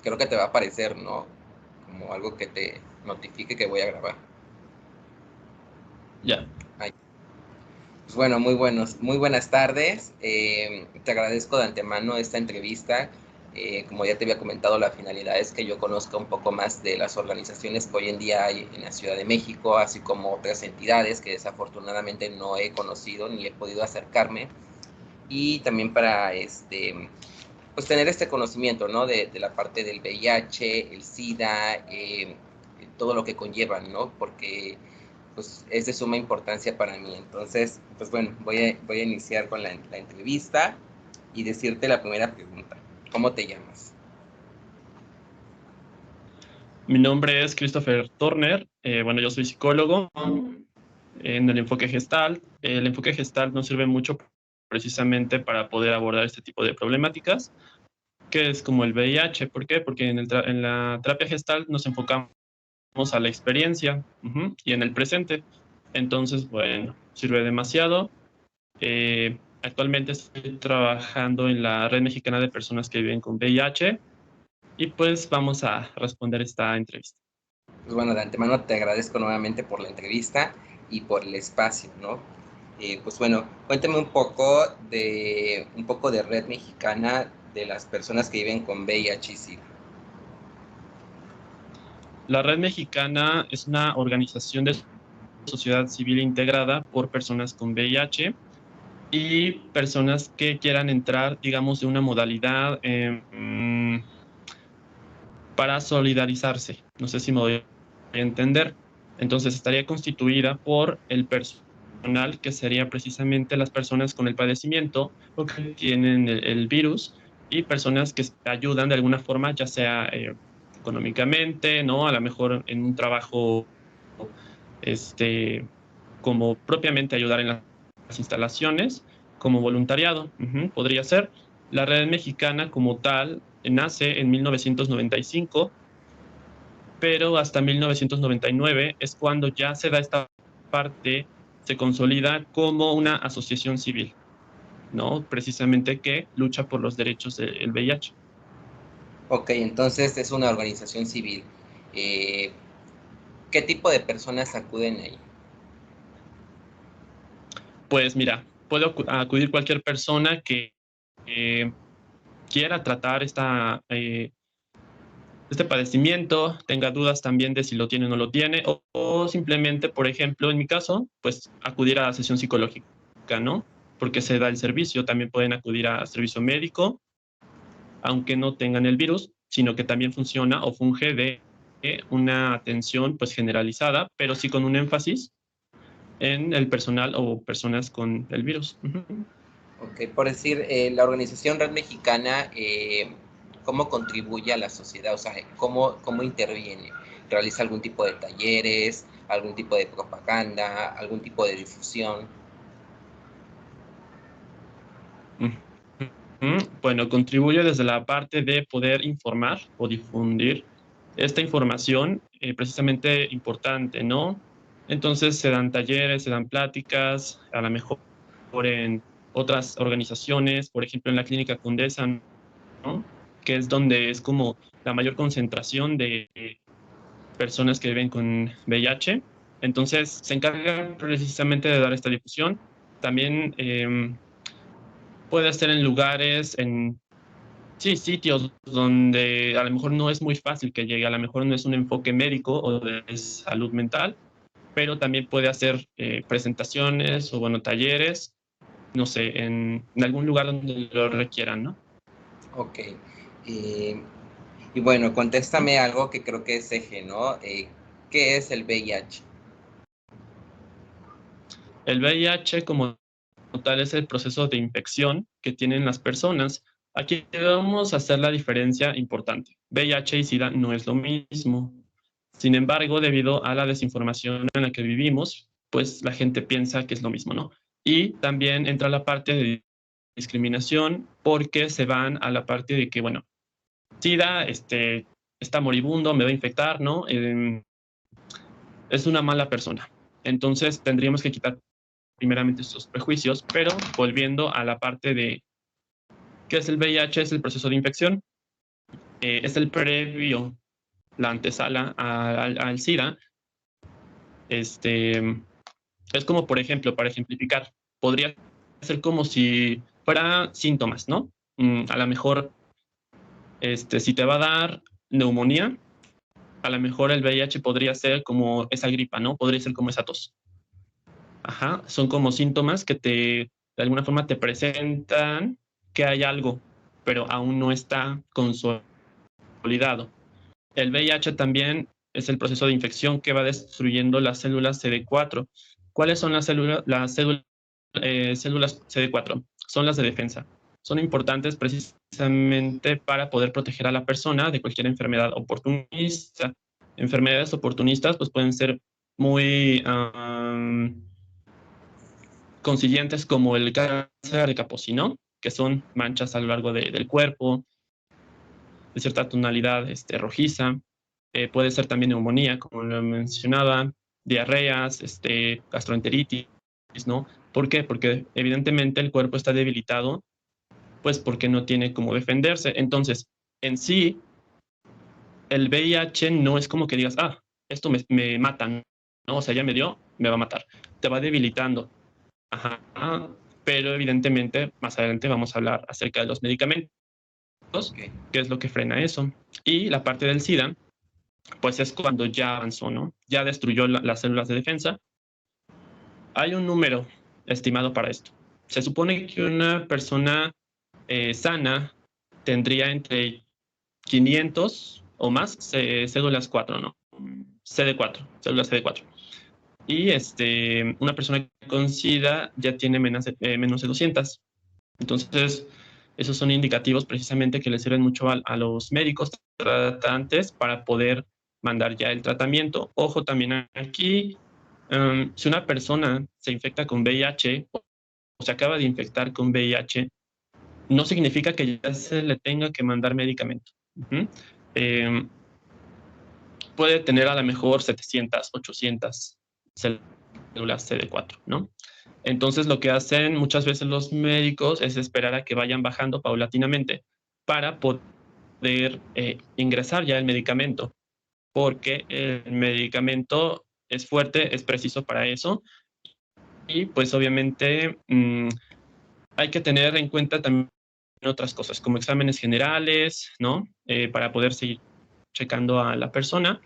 creo que te va a aparecer, ¿no? Como algo que te notifique que voy a grabar. Ya. Ahí. Pues bueno, muy buenas tardes. Te agradezco de antemano esta entrevista. Como ya te había comentado, la finalidad es que yo conozca un poco más de las organizaciones que hoy en día hay en la Ciudad de México, así como otras entidades que desafortunadamente no he conocido ni he podido acercarme. Y también para pues tener este conocimiento, ¿no? De la parte del VIH, el SIDA, todo lo que conllevan, ¿no? Porque pues es de suma importancia para mí. Entonces, pues bueno, voy a iniciar con la entrevista y decirte la primera pregunta. ¿Cómo te llamas? Mi nombre es Christopher Turner. Bueno, yo soy psicólogo en el enfoque Gestalt. El enfoque Gestalt nos sirve mucho precisamente para poder abordar este tipo de problemáticas, que es como el VIH. ¿Por qué? Porque en la terapia Gestalt nos enfocamos a la experiencia y en el presente. Entonces, bueno, sirve demasiado. Actualmente estoy trabajando en la Red Mexicana de Personas que Viven con VIH y pues vamos a responder esta entrevista. Pues bueno, de antemano te agradezco nuevamente por la entrevista y por el espacio, ¿no? Pues bueno, cuéntame un poco de Red Mexicana de las personas que viven con VIH y SIDA. La Red Mexicana es una organización de sociedad civil integrada por personas con VIH y personas que quieran entrar, digamos, de una modalidad para solidarizarse. No sé si me voy a entender. Entonces, estaría constituida por el personal, que sería precisamente las personas con el padecimiento o que tienen el virus, y personas que ayudan de alguna forma, ya sea económicamente, ¿no? A lo mejor en un trabajo, este, como propiamente ayudar en las instalaciones, como voluntariado, podría ser. La red mexicana como tal nace en 1995, pero hasta 1999 es cuando ya se da esta parte, se consolida como una asociación civil, ¿no? Precisamente que lucha por los derechos del VIH. Ok, entonces es una organización civil. Eh, ¿Qué tipo de personas acuden ahí? Pues mira, puede acudir cualquier persona que eh, quiera tratar este padecimiento, tenga dudas también de si lo tiene o no lo tiene, o simplemente, por ejemplo, en mi caso, pues acudir a la sesión psicológica, ¿no? Porque se da el servicio. También pueden acudir a servicio médico, aunque no tengan el virus, sino que también funciona o funge de una atención pues generalizada, pero sí con un énfasis en el personal o personas con el virus. Ok, por decir, la organización Red Mexicana, ¿cómo contribuye a la sociedad? O sea, ¿cómo interviene? ¿Realiza algún tipo de talleres, algún tipo de propaganda, algún tipo de difusión? Bueno, contribuye desde la parte de poder informar o difundir esta información precisamente importante, ¿no? Entonces se dan talleres, se dan pláticas, a lo mejor en otras organizaciones, por ejemplo en la Clínica Condesa, ¿no? Que es donde es como la mayor concentración de personas que viven con VIH. Entonces se encargan precisamente de dar esta difusión. También puede ser en lugares, sí, sitios donde a lo mejor no es muy fácil que llegue, a lo mejor no es un enfoque médico o de salud mental, pero también puede hacer presentaciones o, bueno, talleres, no sé, en algún lugar donde lo requieran, ¿no? Ok. Eh, y bueno, contéstame algo que creo que es eje, ¿no? ¿Qué es el VIH? El VIH como tal es el proceso de infección que tienen las personas. Aquí debemos hacer la diferencia importante. VIH y SIDA no es lo mismo. Sin embargo, debido a la desinformación en la que vivimos, pues la gente piensa que es lo mismo, ¿no? Y también entra la parte de discriminación porque se van a la parte de que, bueno, SIDA está moribundo, me va a infectar, ¿no? Es una mala persona. Entonces tendríamos que quitar primeramente estos prejuicios, pero volviendo a la parte de qué es el VIH, es el proceso de infección. es el previo, la antesala al SIDA. Es como, por ejemplo, para ejemplificar, podría ser como si fuera síntomas, ¿no? A lo mejor, si te va a dar neumonía, a lo mejor el VIH podría ser como esa gripa, ¿no? Podría ser como esa tos. Ajá, son como síntomas que de alguna forma te presentan que hay algo, pero aún no está consolidado. El VIH también es el proceso de infección que va destruyendo las células CD4. ¿Cuáles son las células? Células CD4 son las de defensa. Son importantes precisamente para poder proteger a la persona de cualquier enfermedad oportunista. Enfermedades oportunistas pues pueden ser muy consiguientes como el cáncer de Kaposi, que son manchas a lo largo del cuerpo, de cierta tonalidad rojiza. Puede ser también neumonía, como lo mencionaba, diarreas, gastroenteritis, ¿no? ¿Por qué? Porque evidentemente el cuerpo está debilitado, pues porque no tiene cómo defenderse. Entonces, en sí, el VIH no es como que digas, esto me mata, ¿no? O sea, ya me dio, me va a matar. Te va debilitando. Ajá. Pero evidentemente, más adelante vamos a hablar acerca de los medicamentos, Ok. qué es lo que frena eso. Y la parte del SIDA, pues es cuando ya avanzó, ¿no? Ya destruyó las células de defensa. Hay un número estimado para esto. Se supone que una persona sana tendría entre 500 o más células 4, ¿no? CD4, células CD4. Y una persona con SIDA ya tiene menos de 200. Entonces, esos son indicativos precisamente que le sirven mucho a los médicos tratantes para poder mandar ya el tratamiento. Ojo también aquí, si una persona se infecta con VIH o se acaba de infectar con VIH, no significa que ya se le tenga que mandar medicamento. Ujú. Eh, Puede tener a lo mejor 700, 800 células CD4, ¿no? Entonces lo que hacen muchas veces los médicos es esperar a que vayan bajando paulatinamente para poder ingresar ya el medicamento, porque el medicamento es fuerte, es preciso para eso y pues obviamente hay que tener en cuenta también otras cosas como exámenes generales, ¿no? Para poder seguir checando a la persona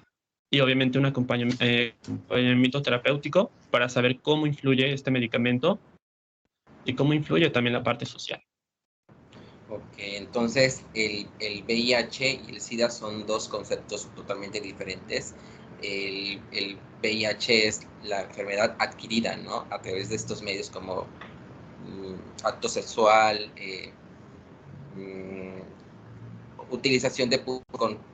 y obviamente un acompañamiento terapéutico para saber cómo influye este medicamento y cómo influye también la parte social. Ok, entonces el VIH y el SIDA son dos conceptos totalmente diferentes. El VIH es la enfermedad adquirida, ¿no? A través de estos medios como acto sexual, utilización de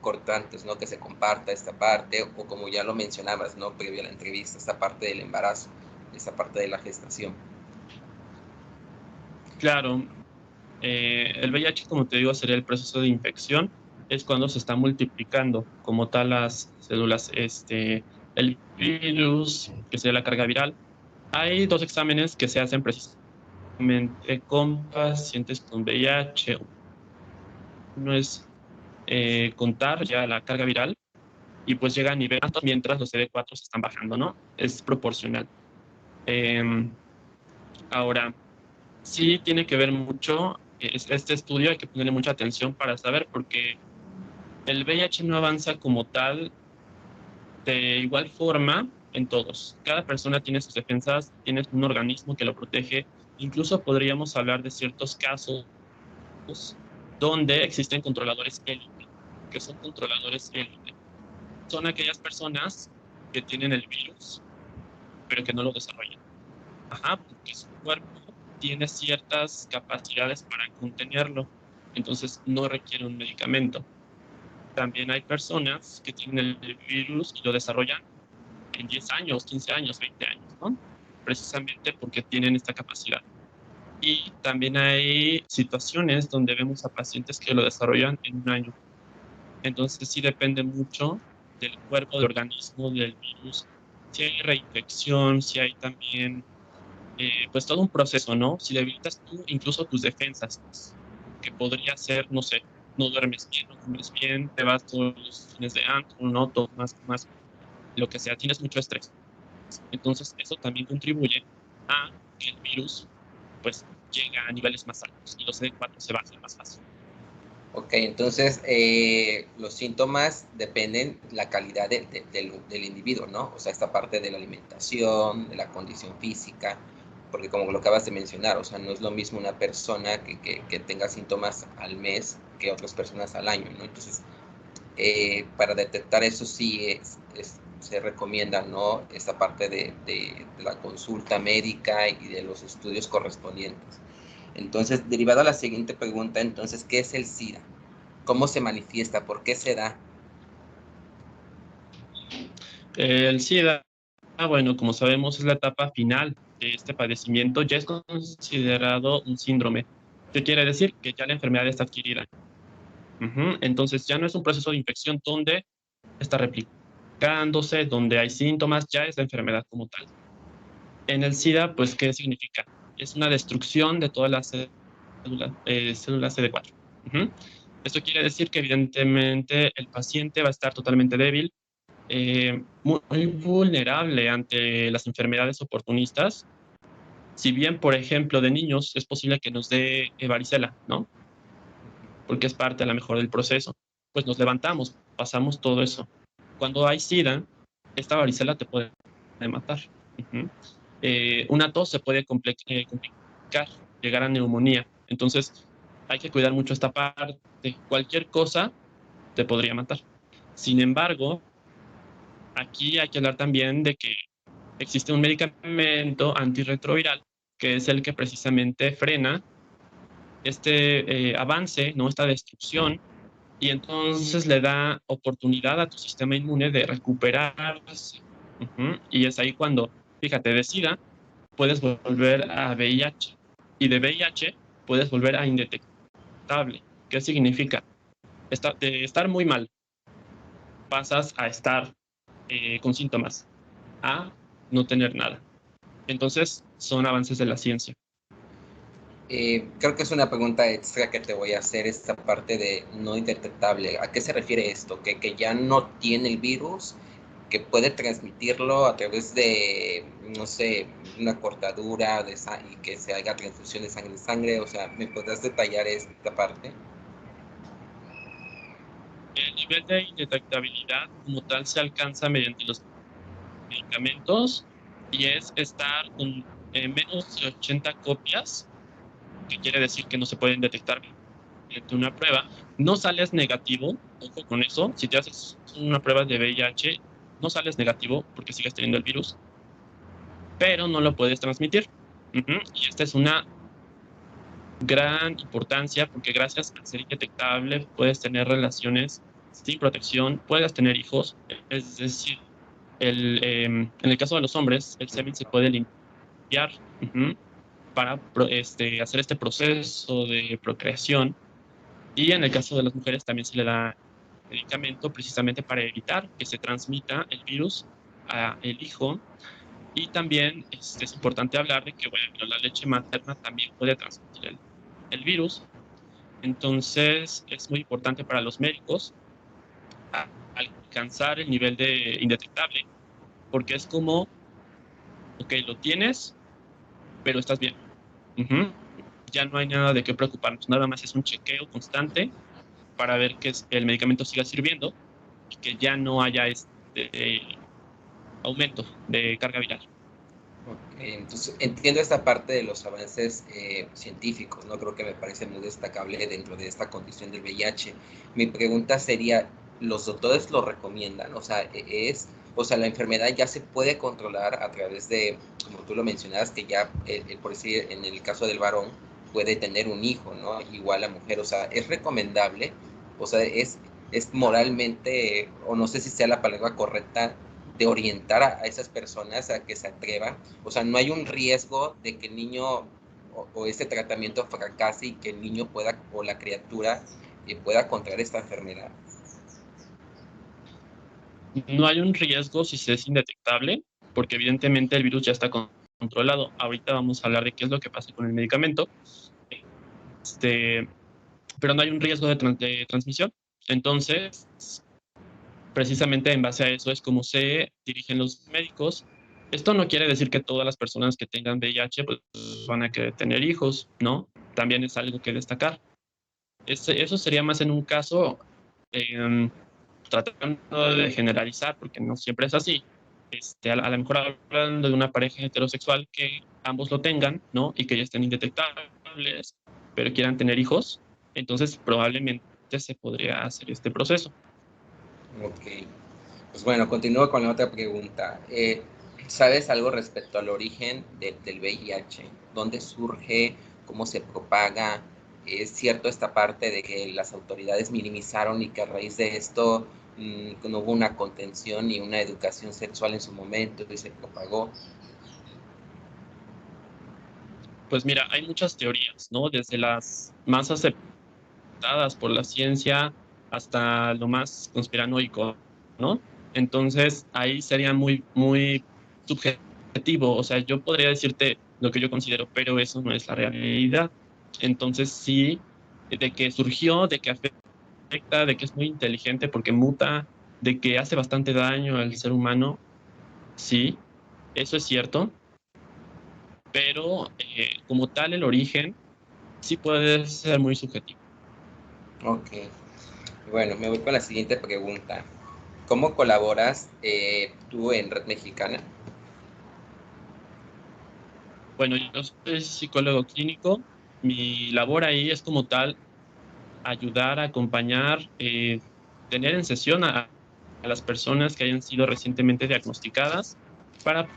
cortantes, ¿no? Que se comparta esta parte, o como ya lo mencionabas, ¿no? Previo a la entrevista, esta parte del embarazo, esta parte de la gestación. Claro, el VIH, como te digo, sería el proceso de infección, es cuando se está multiplicando como tal las células, el virus, que sería la carga viral. Hay dos exámenes que se hacen precisamente con pacientes con VIH. Uno es contar ya la carga viral y pues llega a nivel alto mientras los CD4 se están bajando, ¿no? Es proporcional. Em, Ahora, sí tiene que ver mucho, este estudio hay que ponerle mucha atención para saber, porque el VIH no avanza como tal de igual forma en todos. Cada persona tiene sus defensas, tiene un organismo que lo protege. Incluso podríamos hablar de ciertos casos donde existen controladores élite. Que son controladores élite? Son aquellas personas que tienen el virus, pero que no lo desarrollan. Ajá, porque su cuerpo tiene ciertas capacidades para contenerlo, entonces no requiere un medicamento. También hay personas que tienen el virus y lo desarrollan en 10 años, 15 años, 20 años, ¿no? Precisamente porque tienen esta capacidad. Y también hay situaciones donde vemos a pacientes que lo desarrollan en un año. Entonces sí depende mucho del cuerpo, del organismo, del virus, si hay reinfección, si hay también pues todo un proceso, ¿no? Si debilitas tú incluso tus defensas, que podría ser, no sé, no duermes bien, no comes bien, te vas todos los fines de antro, no tomas más, lo que sea, tienes mucho estrés. Entonces, eso también contribuye a que el virus pues llega a niveles más altos y los CD4 se bajan más fácil. Ok, entonces los síntomas dependen de la calidad del individuo, ¿no? O sea, esta parte de la alimentación, de la condición física, porque como lo acabas de mencionar, o sea, no es lo mismo una persona que tenga síntomas al mes que otras personas al año, ¿no? Entonces, para detectar eso sí se recomienda, ¿no? Esta parte de la consulta médica y de los estudios correspondientes. Entonces, derivado a la siguiente pregunta, entonces, ¿qué es el SIDA? ¿Cómo se manifiesta? ¿Por qué se da? El SIDA, bueno, como sabemos, es la etapa final de este padecimiento, ya es considerado un síndrome. ¿Qué quiere decir? Que ya la enfermedad está adquirida. Entonces ya no es un proceso de infección donde está replicándose, donde hay síntomas, ya es la enfermedad como tal. En el SIDA, pues, ¿qué significa? Es una destrucción de todas las células CD4. Esto quiere decir que evidentemente el paciente va a estar totalmente débil, muy vulnerable ante las enfermedades oportunistas. Si bien, por ejemplo, de niños es posible que nos dé varicela, ¿no? Porque es parte a lo mejor del proceso. Pues nos levantamos, pasamos todo eso. Cuando hay SIDA, esta varicela te puede matar. Ujú. Una tos se puede complicar, llegar a neumonía. Entonces, hay que cuidar mucho esta parte. Cualquier cosa te podría matar. Sin embargo, aquí hay que hablar también de que existe un medicamento antirretroviral que es el que precisamente frena este avance, ¿no? Esta destrucción, y entonces le da oportunidad a tu sistema inmune de recuperarse. Y es ahí cuando, fíjate, de SIDA puedes volver a VIH y de VIH puedes volver a indetectable. ¿Qué significa? De estar muy mal, pasas a estar con síntomas, a no tener nada. Entonces, son avances de la ciencia. Creo que es una pregunta extra que te voy a hacer, esta parte de no indetectable. ¿A qué se refiere esto? ¿Que ya no tiene el virus? ¿Que puede transmitirlo a través de, no sé, una cortadura y que se haga transfusión de sangre en sangre? O sea, ¿me podrás detallar esta parte? El nivel de indetectabilidad como tal se alcanza mediante los medicamentos y es estar con menos de 80 copias, que quiere decir que no se pueden detectar mediante una prueba. No sales negativo, ojo con eso, si te haces una prueba de VIH, no sales negativo porque sigues teniendo el virus, pero no lo puedes transmitir. Y esta es una gran importancia porque gracias a ser indetectable puedes tener relaciones sin protección, puedes tener hijos, es decir, en el caso de los hombres, el semen se puede limpiar para hacer este proceso de procreación, y en el caso de las mujeres también se le da medicamento precisamente para evitar que se transmita el virus a el hijo. Y también es importante hablar de que, bueno, la leche materna también puede transmitir el virus. Entonces, es muy importante para los médicos alcanzar el nivel de indetectable, porque es como, ok, lo tienes, pero estás bien. Ujú. Ya no hay nada de qué preocuparnos, nada más es un chequeo constante para ver que el medicamento siga sirviendo y que ya no haya aumento de carga viral. Okay, entonces entiendo esta parte de los avances científicos, ¿no? Creo que me parece muy destacable dentro de esta condición del VIH. Mi pregunta sería, ¿los doctores lo recomiendan? O sea, la enfermedad ya se puede controlar a través de, como tú lo mencionabas, que ya, por decir, en el caso del varón, puede tener un hijo, ¿no? Igual la mujer, o sea, ¿es recomendable? O sea, es moralmente, o no sé si sea la palabra correcta, de orientar a esas personas a que se atrevan. O sea, no hay un riesgo de que el niño o este tratamiento fracase y que el niño pueda, o la criatura, pueda contraer esta enfermedad. No hay un riesgo si se es indetectable, porque evidentemente el virus ya está controlado. Ahorita vamos a hablar de qué es lo que pasa con el medicamento. Este, pero no hay un riesgo de transmisión. Entonces, precisamente en base a eso es como se dirigen los médicos. Esto no quiere decir que todas las personas que tengan VIH pues, van a querer tener hijos, ¿no? También es algo que destacar. Eso sería más en un caso, eh, tratando de generalizar, porque no siempre es así. A lo mejor hablando de una pareja heterosexual que ambos lo tengan, ¿no? Y que ya estén indetectables, pero quieran tener hijos, entonces probablemente se podría hacer este proceso. Ok. Pues bueno, continúo con la otra pregunta. ¿Sabes algo respecto al origen del VIH? ¿Dónde surge? ¿Cómo se propaga? ¿Es cierto esta parte de que las autoridades minimizaron y que a raíz de esto no hubo una contención ni una educación sexual en su momento y se propagó? Pues mira, hay muchas teorías, ¿no? Desde las más aceptadas por la ciencia hasta lo más conspiranoico, ¿no? Entonces, ahí sería muy, muy subjetivo. O sea, yo podría decirte lo que yo considero, pero eso no es la realidad. Entonces, sí, de que surgió, de que afecta, de que es muy inteligente porque muta, de que hace bastante daño al ser humano, sí, eso es cierto, pero como tal el origen sí puede ser muy subjetivo. Ok. Bueno, me voy con la siguiente pregunta. ¿Cómo colaboras tú en Red Mexicana? Bueno, yo soy psicólogo clínico. Mi labor ahí es como tal ayudar, acompañar, tener en sesión a las personas que hayan sido recientemente diagnosticadas para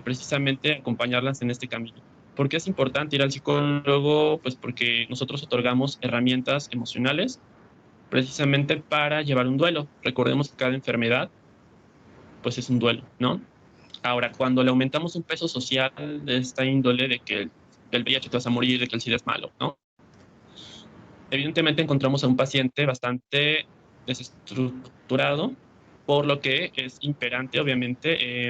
precisamente acompañarlas en este camino. ¿Por qué es importante ir al psicólogo? Pues porque nosotros otorgamos herramientas emocionales precisamente para llevar un duelo. Recordemos que cada enfermedad pues es un duelo, ¿no? Ahora, cuando le aumentamos un peso social de esta índole de que el VIH te vas a morir, de que el SIDA es malo, ¿no? Evidentemente encontramos a un paciente bastante desestructurado, por lo que es imperante, obviamente,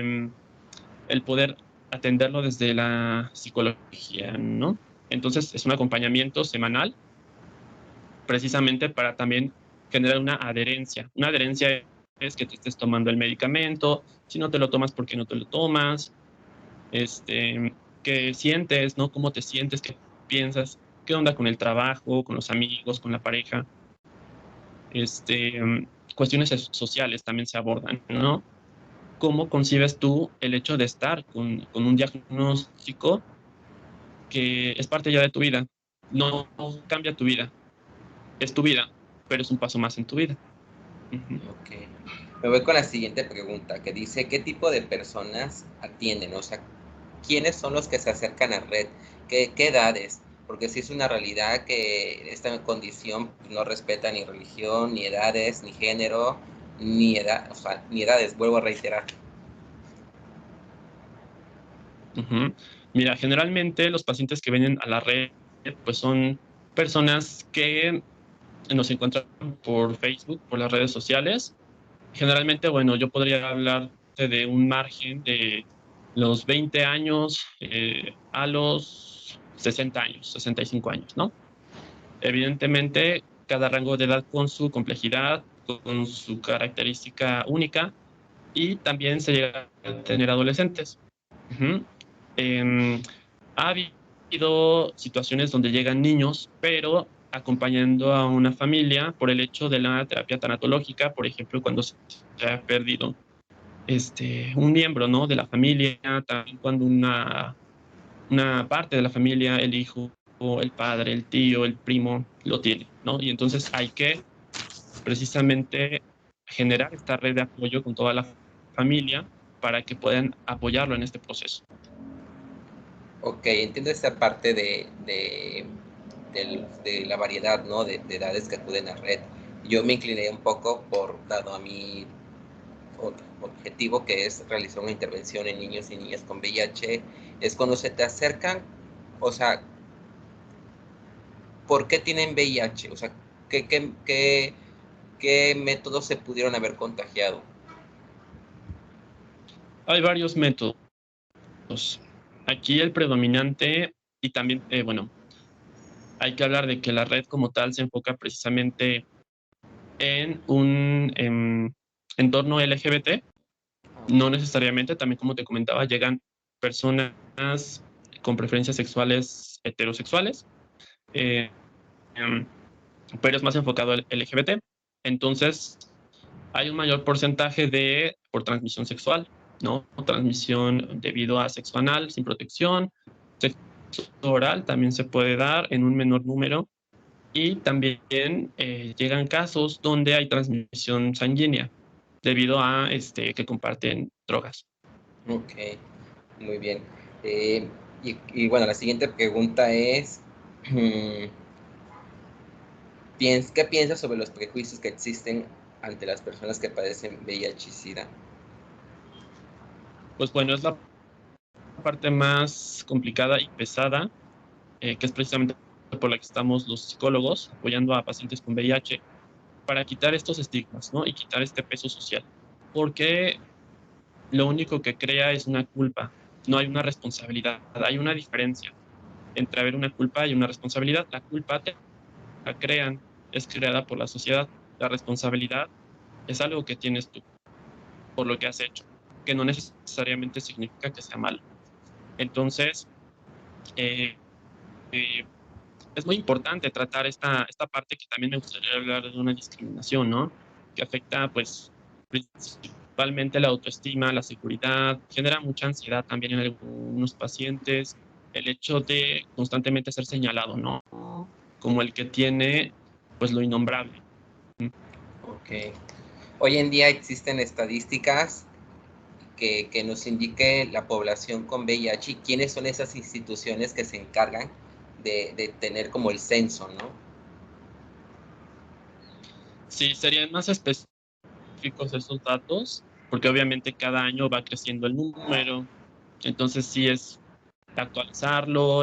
el poder atenderlo desde la psicología, ¿no? Entonces, es un acompañamiento semanal, precisamente para también generar una adherencia. Una adherencia es que te estés tomando el medicamento, si no te lo tomas, ¿por qué no te lo tomas? Qué sientes, ¿no? ¿Cómo te sientes? ¿Qué piensas? ¿Qué onda con el trabajo, con los amigos, con la pareja? Cuestiones sociales también se abordan, ¿no? ¿Cómo concibes tú el hecho de estar con un diagnóstico que es parte ya de tu vida? No cambia tu vida, es tu vida, pero es un paso más en tu vida. Ujú. Ok. Me voy con la siguiente pregunta que dice, ¿qué tipo de personas atienden? O sea, ¿quiénes son los que se acercan a red? ¿Qué edades? Porque sí es una realidad que esta condición no respeta ni religión, ni edades, ni género, ni edad, o sea, ni edades, vuelvo a reiterar. Ujú. Mira, generalmente los pacientes que vienen a la red, pues son personas que nos encuentran por Facebook, por las redes sociales. Generalmente, bueno, yo podría hablarte de un margen de los 20 años a los 60 años, 65 años, ¿no? Evidentemente, cada rango de edad con su complejidad, con su característica única, y también se llega a tener adolescentes. Ujú. Em, ha habido situaciones donde llegan niños, pero acompañando a una familia por el hecho de la terapia tanatológica, por ejemplo, cuando se ha perdido un miembro, ¿no? De la familia, también cuando una parte de la familia, el hijo, el padre, el tío, el primo, lo tiene, ¿no? Y entonces hay que precisamente generar esta red de apoyo con toda la familia para que puedan apoyarlo en este proceso. Ok, entiendo esta parte de la variedad, ¿no? De edades que acuden a red. Yo me incliné un poco por, dado a mi objetivo que es realizar una intervención en niños y niñas con VIH, es cuando se te acercan, o sea, ¿por qué tienen VIH? O sea, ¿qué métodos se pudieron haber contagiado? Hay varios métodos. Aquí el predominante y también, bueno, hay que hablar de que la red como tal se enfoca precisamente en un entorno LGBT. No necesariamente, también como te comentaba, llegan personas con preferencias sexuales heterosexuales, eh, em, pero es más enfocado al LGBT. Entonces, hay un mayor porcentaje de por transmisión sexual, ¿no? Transmisión debido a sexo anal sin protección, sexo oral también se puede dar en un menor número y también llegan casos donde hay transmisión sanguínea debido a que comparten drogas. Ok, muy bien. Eh, bueno, la siguiente pregunta es, ¿qué piensas sobre los prejuicios que existen ante las personas que padecen VIH y SIDA? Pues bueno, es la parte más complicada y pesada, que es precisamente por la que estamos los psicólogos apoyando a pacientes con VIH para quitar estos estigmas, ¿no? Y quitar este peso social. Porque lo único que crea es una culpa, no hay una responsabilidad, hay una diferencia entre haber una culpa y una responsabilidad. La culpa te la crean, es creada por la sociedad. La responsabilidad es algo que tienes tú por lo que has hecho, que no necesariamente significa que sea malo. Entonces, eh, eh, es muy importante tratar esta parte que también me gustaría hablar de una discriminación, ¿no? Que afecta, pues, principalmente la autoestima, la seguridad, genera mucha ansiedad también en algunos pacientes, el hecho de constantemente ser señalado, ¿no? Como el que tiene, pues, lo innombrable. Ok. Hoy en día existen estadísticas que nos indique la población con VIH y quiénes son esas instituciones que se encargan de tener como el censo, ¿no? Sí, serían más específicos esos datos, porque obviamente cada año va creciendo el número, entonces sí es actualizarlo.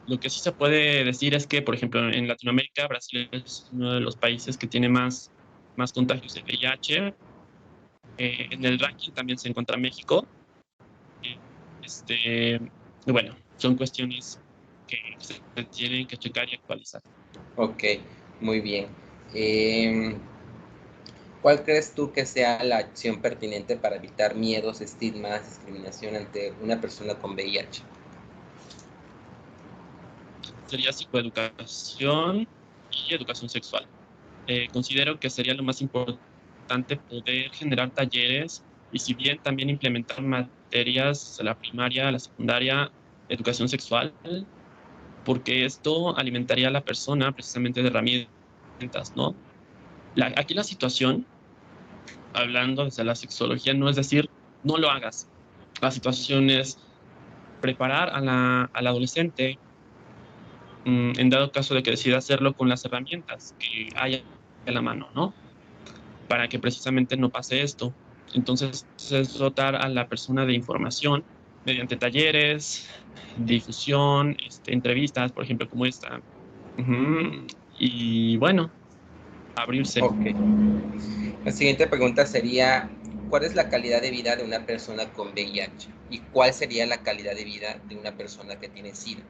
Lo que sí se puede decir es que, por ejemplo, en Latinoamérica, Brasil es uno de los países que tiene más contagios de VIH. En el ranking también se encuentra México. Eh, Este, bueno, son cuestiones que se tienen que checar y actualizar. Ok, muy bien. Eh, ¿Cuál crees tú que sea la acción pertinente para evitar miedos, estigmas, discriminación ante una persona con VIH? Sería psicoeducación y educación sexual. Considero que sería lo más importante poder generar talleres y si bien también implementar materias a la primaria, a la secundaria, educación sexual, porque esto alimentaría a la persona precisamente de herramientas, ¿no? Aquí la situación, hablando desde la sexología, no es decir, no lo hagas. La situación es preparar al adolescente, en dado caso de que decida hacerlo con las herramientas que haya a la mano, ¿no? Para que precisamente no pase esto. Entonces, es dotar a la persona de información mediante talleres, difusión, entrevistas, por ejemplo, como esta. Ujú. Y bueno, abrirse. Ok. La siguiente pregunta sería, ¿cuál es la calidad de vida de una persona con VIH? ¿Y cuál sería la calidad de vida de una persona que tiene SIDA?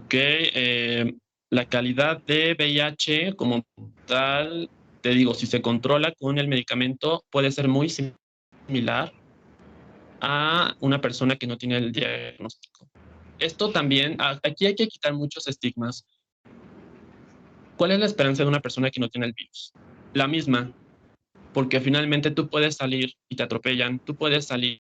Ok, la calidad de VIH como tal, te digo, si se controla con el medicamento, puede ser muy similar a una persona que no tiene el diagnóstico. Esto también, aquí hay que quitar muchos estigmas. ¿Cuál es la esperanza de una persona que no tiene el virus? La misma, porque finalmente tú puedes salir y te atropellan, tú puedes salir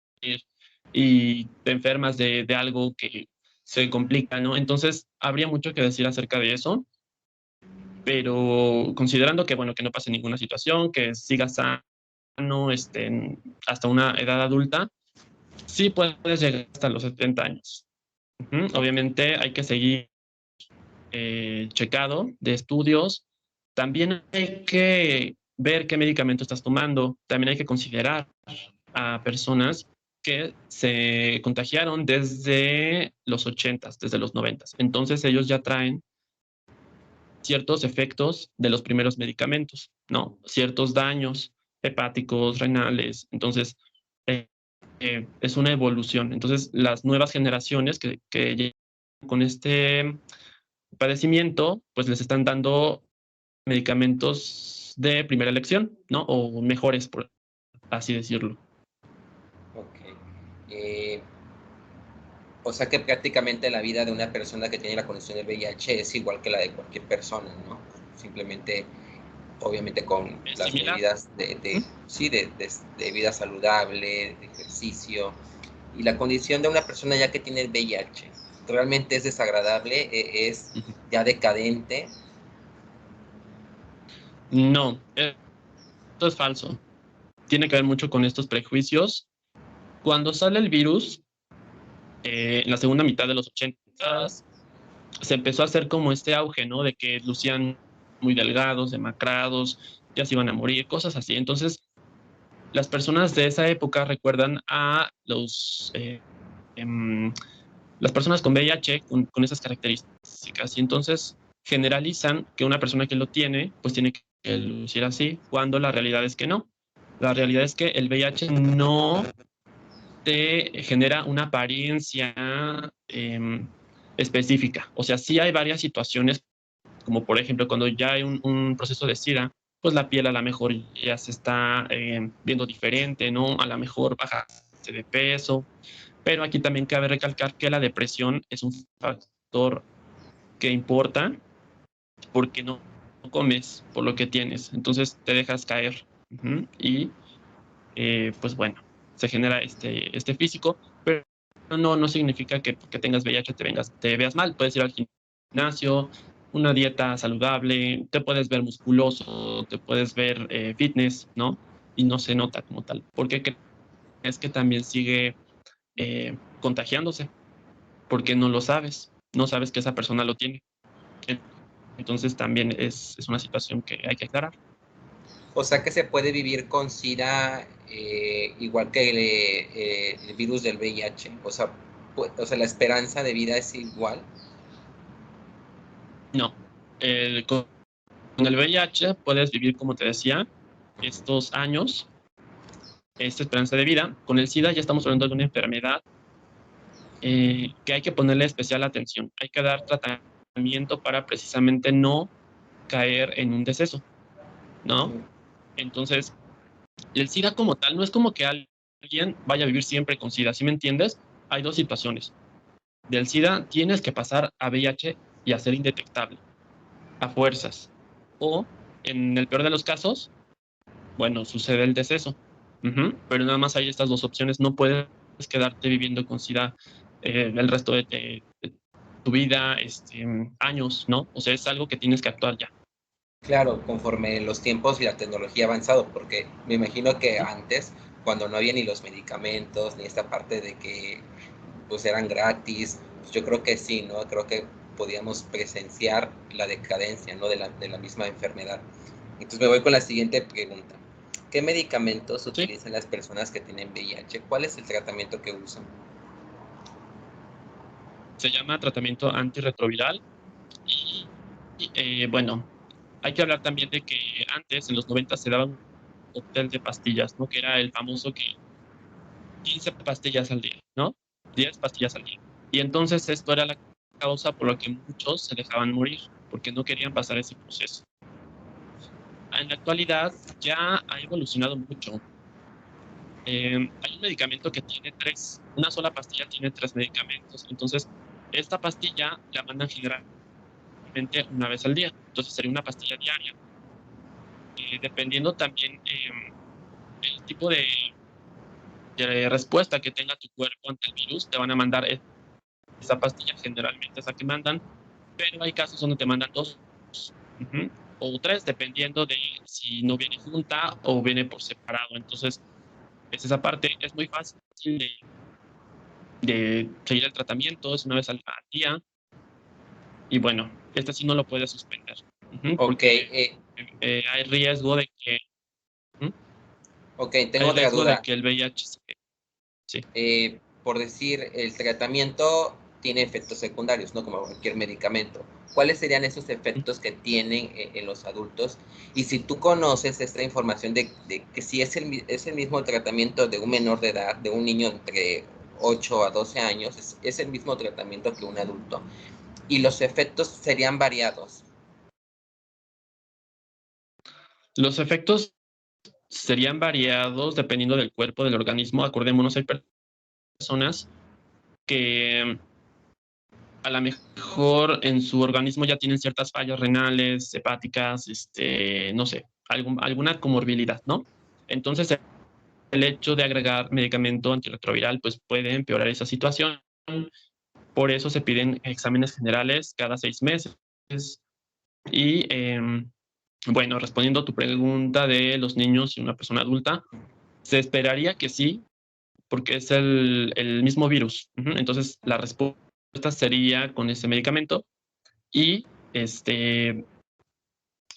y te enfermas de algo que se complica, ¿no? Entonces, habría mucho que decir acerca de eso, pero considerando que, bueno, que no pase ninguna situación, que sigas sano, hasta una edad adulta, sí puedes llegar hasta los 70 años. Obviamente hay que seguir checado de estudios. También hay que ver qué medicamento estás tomando. También hay que considerar a personas que se contagiaron desde los 80s, desde los 90s. Entonces ellos ya traen ciertos efectos de los primeros medicamentos, ¿no? Ciertos daños hepáticos, renales. Entonces, es una evolución. Entonces, las nuevas generaciones que llegan con este padecimiento, pues les están dando medicamentos de primera elección, ¿no? O mejores, por así decirlo. Ok. Eh, o sea que prácticamente la vida de una persona que tiene la condición del VIH es igual que la de cualquier persona, ¿no? Simplemente, obviamente con Es las similar. medidas sí, de vida saludable, de ejercicio. Y la condición de una persona ya que tiene el VIH, ¿realmente es desagradable? ¿Es Ujú. ya decadente? No, esto es falso. Tiene que ver mucho con estos prejuicios. Cuando sale el virus, en la segunda mitad de los 80, se empezó a hacer como este auge, ¿no? De que lucían muy delgados, demacrados, ya se iban a morir, cosas así. Entonces, las personas de esa época recuerdan a em, las personas con VIH con esas características y entonces generalizan que una persona que lo tiene, pues tiene que lucir así, cuando la realidad es que no. La realidad es que el VIH no te genera una apariencia específica. O sea, sí hay varias situaciones, como por ejemplo cuando ya hay un proceso de SIDA, pues la piel a lo mejor ya se está viendo diferente, ¿no? A lo mejor baja de peso, pero aquí también cabe recalcar que la depresión es un factor que importa porque no comes por lo que tienes, entonces te dejas caer. Y pues bueno, se genera este físico, pero no significa que porque tengas VIH te veas mal. Puedes ir al gimnasio, una dieta saludable, te puedes ver musculoso, te puedes ver fitness, ¿no? Y no se nota como tal. Porque crees que también sigue contagiándose, porque no lo sabes, no sabes que esa persona lo tiene. Entonces también es una situación que hay que aclarar. O sea que se puede vivir con SIDA igual que el virus del VIH. O sea, la esperanza de vida es igual. No, con el VIH puedes vivir, como te decía, estos años, esta esperanza de vida. Con el SIDA ya estamos hablando de una enfermedad que hay que ponerle especial atención. Hay que dar tratamiento para precisamente no caer en un deceso, ¿no? Entonces, el SIDA como tal no es como que alguien vaya a vivir siempre con SIDA, ¿sí me entiendes? Hay dos situaciones. Del SIDA tienes que pasar a VIH y a ser indetectable, a fuerzas. O, en el peor de los casos, bueno, sucede el deceso. Pero nada más hay estas dos opciones. No puedes quedarte viviendo con SIDA el resto de tu vida, años, ¿no? O sea, es algo que tienes que actuar ya. Claro, conforme los tiempos y la tecnología ha avanzado, porque me imagino que Ujú. antes, cuando no había ni los medicamentos, ni esta parte de que pues eran gratis, pues yo creo que sí, ¿no? Creo que podíamos presenciar la decadencia, ¿no? De la misma enfermedad. Entonces me voy con la siguiente pregunta. ¿Qué medicamentos Sí, utilizan las personas que tienen VIH? ¿Cuál es el tratamiento que usan? se llama tratamiento antirretroviral bueno, hay que hablar también de que antes, en los 90, se daba un cóctel de pastillas, ¿no? Que era el famoso que 15 pastillas al día, ¿no? 10 pastillas al día. Y entonces esto era la causa por la que muchos se dejaban morir, porque no querían pasar ese proceso. En la actualidad ya ha evolucionado mucho. Hay un medicamento que tiene tres, una sola pastilla tiene tres medicamentos. Entonces, esta pastilla la mandan generalmente una vez al día. Entonces, sería una pastilla diaria. Dependiendo también el tipo de respuesta que tenga tu cuerpo ante el virus, te van a mandar esa pastilla, generalmente esa que mandan, pero hay casos donde te mandan dos, ujú, o tres, dependiendo de si no viene junta o viene por separado. Entonces, es esa parte, es muy fácil de seguir el tratamiento, es una vez al día, y bueno, este sí no lo puedes suspender, Ok, porque hay riesgo de que, ujú, ok, tengo hay otra riesgo de duda. que el VIH sí. Por decir, el tratamiento tiene efectos secundarios, ¿no? Como cualquier medicamento. ¿Cuáles serían esos efectos que tienen en los adultos? Y si tú conoces esta información de que si es el mismo tratamiento de un menor de edad, de un niño entre 8 a 12 años, es el mismo tratamiento que un adulto. Y los efectos serían variados. Los efectos serían variados dependiendo del cuerpo, del organismo. Acordémonos, hay personas que a lo mejor en su organismo ya tienen ciertas fallas renales, hepáticas, no sé, alguna comorbilidad, ¿no? Entonces, el hecho de agregar medicamento antirretroviral, pues puede empeorar esa situación. Por eso se piden exámenes generales cada 6 meses. Y bueno, respondiendo a tu pregunta de los niños y una persona adulta, se esperaría que sí, porque es el mismo virus. Entonces, la respuesta sería con ese medicamento y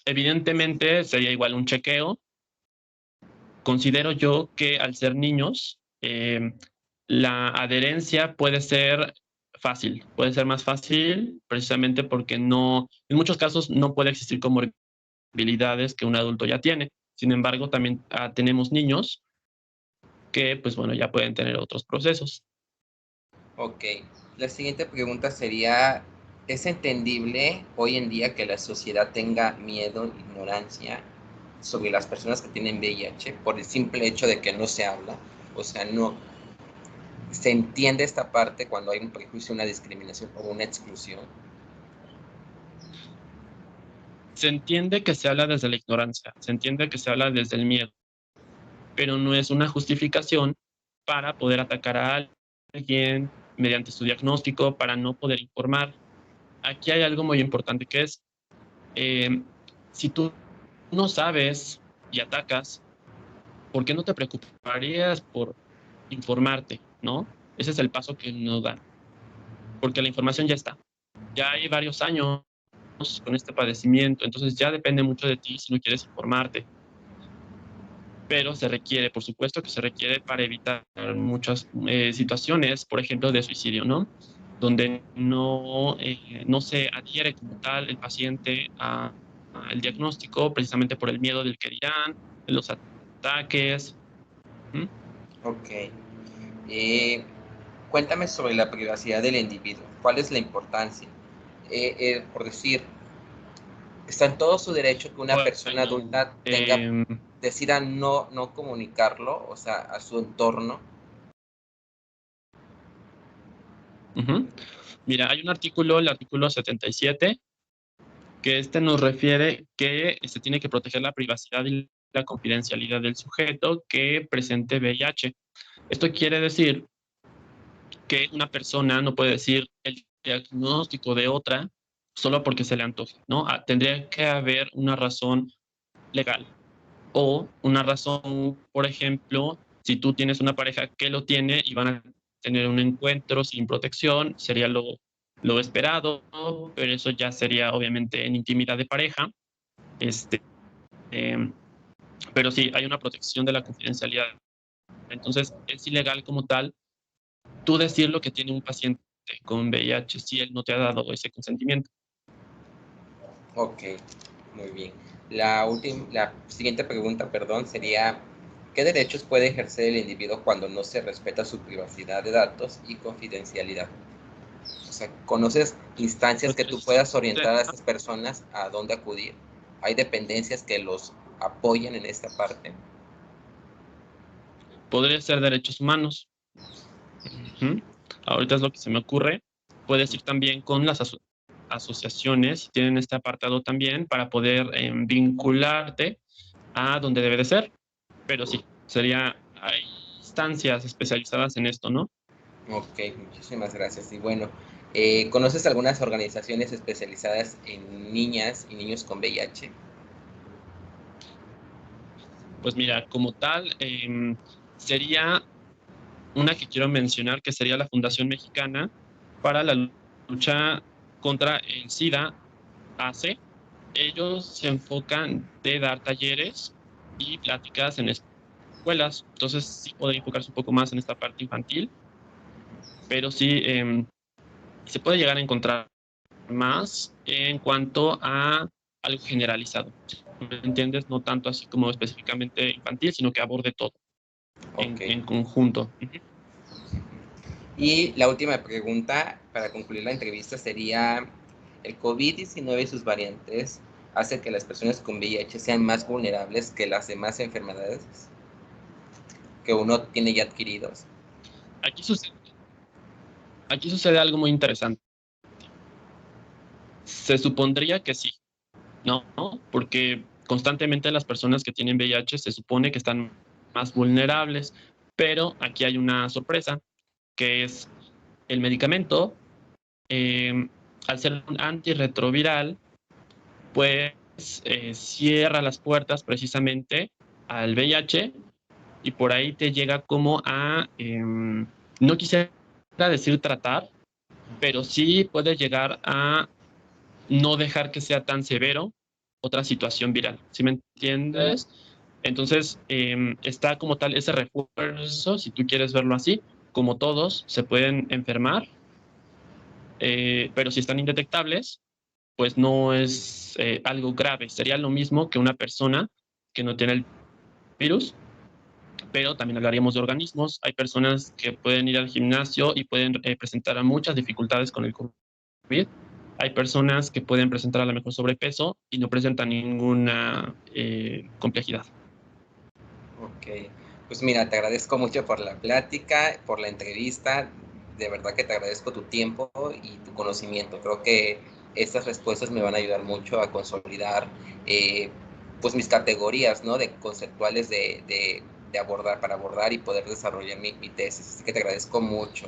evidentemente sería igual un chequeo. Considero yo que al ser niños, la adherencia puede ser fácil, puede ser más fácil precisamente porque no, en muchos casos no puede existir comorbilidades que un adulto ya tiene. Sin embargo, también tenemos niños que, pues bueno, ya pueden tener otros procesos. Ok, la siguiente pregunta sería, ¿es entendible hoy en día que la sociedad tenga miedo, ignorancia sobre las personas que tienen VIH por el simple hecho de que no se habla? O sea, no se entiende esta parte cuando hay un prejuicio, una discriminación o una exclusión. Se entiende que se habla desde la ignorancia, se entiende que se habla desde el miedo, pero no es una justificación para poder atacar a alguien mediante su diagnóstico, para no poder informar. Aquí hay algo muy importante que es, si tú no sabes y atacas, ¿por qué no te preocuparías por informarte, no? Ese es el paso que no dan, porque la información ya está. Ya hay varios años con este padecimiento, entonces ya depende mucho de ti si no quieres informarte. Pero se requiere, por supuesto que se requiere para evitar muchas situaciones, por ejemplo, de suicidio, ¿no? Donde no se adhiere como tal el paciente al diagnóstico precisamente por el miedo del que dirán, de los ataques. ¿Mm? Ok. Cuéntame sobre la privacidad del individuo. ¿Cuál es la importancia? Por decir, está en todo su derecho que una persona Bueno, adulta decida no comunicarlo, o sea, a su entorno. Mira, hay un artículo, el artículo 77, que nos refiere que se tiene que proteger la privacidad y la confidencialidad del sujeto que presente VIH. Esto quiere decir que una persona no puede decir el diagnóstico de otra solo porque se le antoje, ¿no? Tendría que haber una razón legal o una razón, por ejemplo, si tú tienes una pareja que lo tiene y van a tener un encuentro sin protección, sería lo esperado, pero eso ya sería obviamente en intimidad de pareja. Este, em, pero sí, hay una protección de la confidencialidad. Entonces, es ilegal como tal tú decir lo que tiene un paciente con VIH si él no te ha dado ese consentimiento. Ok, muy bien. La siguiente pregunta, perdón, sería, ¿qué derechos puede ejercer el individuo cuando no se respeta su privacidad de datos y confidencialidad? O sea, ¿conoces instancias que tú Pues, puedas orientar a estas personas a dónde acudir? ¿Hay dependencias que los apoyen en esta parte? podría ser derechos humanos. Ujú. Ahorita es lo que se me ocurre. Puedes ir también con las asociaciones, si tienen este apartado también, para poder vincularte a donde debe de ser. Pero sí, hay instancias especializadas en esto, ¿no? Ok, muchísimas gracias. Y bueno, ¿conoces algunas organizaciones especializadas en niñas y niños con VIH? Pues mira, como tal, sería una que quiero mencionar, que sería la Fundación Mexicana para la Lucha contra el SIDA, AC. Ellos se enfocan de dar talleres y pláticas en escuelas, entonces sí puede enfocarse un poco más en esta parte infantil, pero sí se puede llegar a encontrar más en cuanto a algo generalizado. ¿Me entiendes? No tanto así como específicamente infantil, sino que aborde todo en conjunto. Y la última pregunta para concluir la entrevista sería, ¿el COVID-19 y sus variantes hace que las personas con VIH sean más vulnerables que las demás enfermedades que uno tiene ya adquiridos? Aquí sucede algo muy interesante. Se supondría que sí, ¿no? Porque constantemente las personas que tienen VIH se supone que están más vulnerables, pero aquí hay una sorpresa, que es el medicamento, al ser un antirretroviral, pues cierra las puertas precisamente al VIH y por ahí te llega como a, no quisiera decir tratar, pero sí puede llegar a no dejar que sea tan severo otra situación viral, ¿sí me entiendes? Entonces, está como tal ese refuerzo, si tú quieres verlo así, como todos se pueden enfermar, pero si están indetectables, pues no es algo grave. Sería lo mismo que una persona que no tiene el virus, pero también hablaríamos de organismos. Hay personas que pueden ir al gimnasio y pueden presentar muchas dificultades con el COVID. Hay personas que pueden presentar a lo mejor sobrepeso y no presentan ninguna complejidad. Ok, pues mira, te agradezco mucho por la plática, por la entrevista. De verdad que te agradezco tu tiempo y tu conocimiento. Creo que estas respuestas me van a ayudar mucho a consolidar pues mis categorías, ¿no? De conceptuales de abordar, para abordar y poder desarrollar mi tesis. Así que te agradezco mucho.